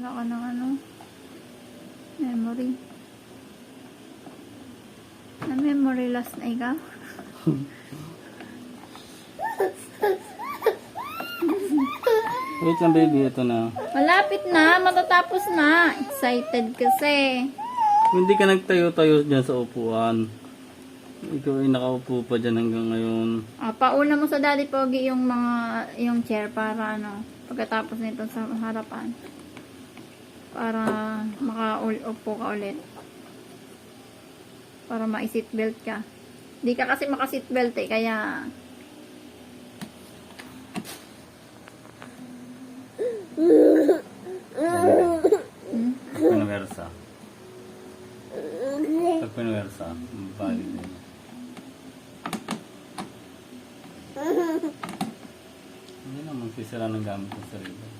Wala ka ng ano, memory. Na memory loss na ikaw? Wait lang baby, ito na. Malapit na, matatapos na. Excited kasi. Hindi ka nagtayo-tayo dyan sa upuan. Ikaw ay nakaupo pa dyan hanggang ngayon. Pauna mo sa Daddy Pogi yung chair para ano, pagkatapos nito sa harapan. Para makaupo ka ulit. Para ma-seatbelt ka. Hindi ka kasi maka-seatbelt eh, kaya Pagpinuwersa. Pagpinuwersa. Bali din. Hindi naman sisira ng gamit ng sarili.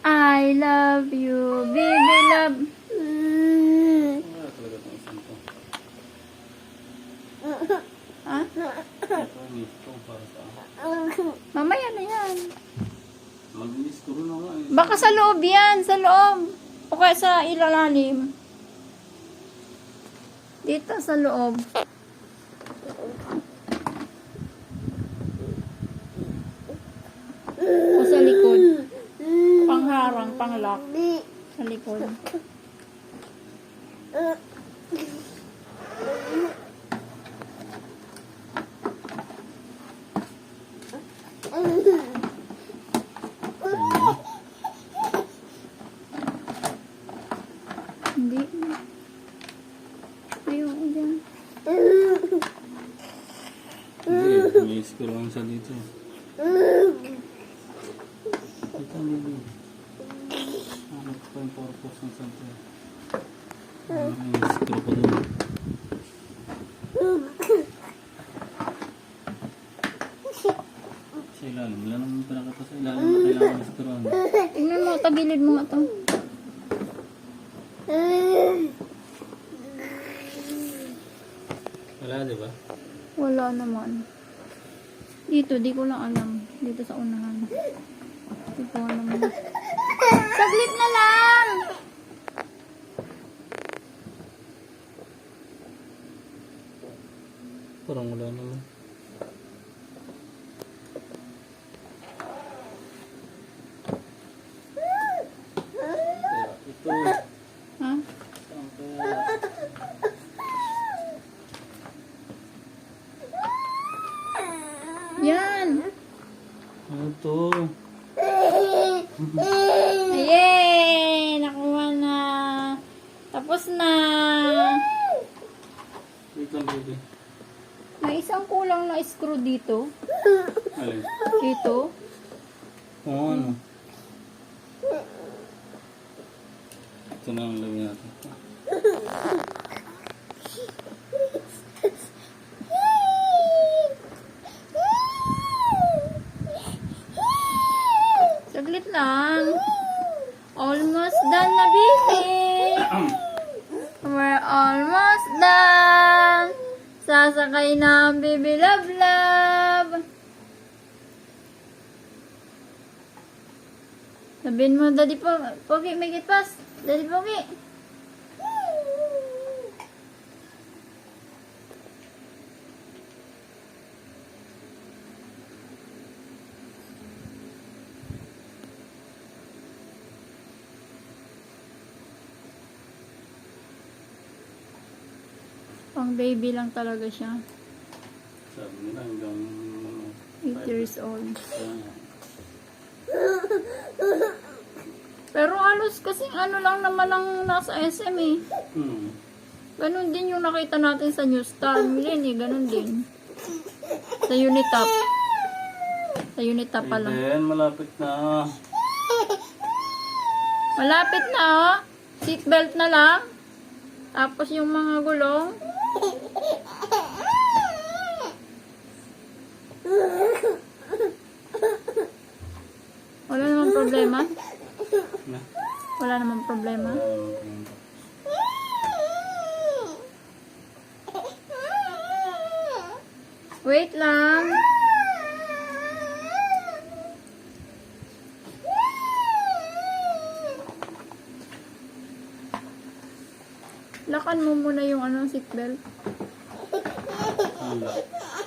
I love you, baby love. Wala talaga itong isang to. Ha? Ito, ito para sa Mamaya na yan. mag-miss ko rin nga eh. Baka sa loob yan, sa loob. O kaya sa ilalim. Dito sa loob. O sa likod. Pangharang, panglock. Sa likod. Hindi. Ayoko dyan. Hindi, may screw lang sa dito. Ito, baby. Ano pa yung purpose ng santo? May screw pa doon. Sa ilalim. Wala naman pinakita sa ilalim na kailangan ng screw. Tingnan mo, tagilid mo nga to. Wala, di ba? Wala naman. Dito, di ko lang alam. Dito sa unahan. Di ko alam. Saglit na lang! Parang wala naman. Ito. Ha? Yan! Ito. Yay! Nakuha na. Tapos na. Wait lang, baby. May isang kulang na screw dito. Alin? Ito. Oo, ano? Ito na ang lagyan natin. Saglit lang. Almost done na, baby. We're almost done. Sasakay na ang baby love love. Sabihin mo, Daddy Pogi, make it fast. Daddy Pogi. Pang baby lang talaga siya. Sabi nila hanggang 8 years old. Ayan. Pero halos kasing ano lang naman lang nasa SM eh. Ganon din yung nakita natin sa New Star. Millen eh, ganon din. Sa Unitap. Sa Unitap pa lang. Ayan, malapit na. Malapit na oh. Seatbelt na lang. Tapos yung mga gulong. Wala namang problema. Na. Wala namang problema. Wait lang. Lakan mo muna yung seatbelt. Wala.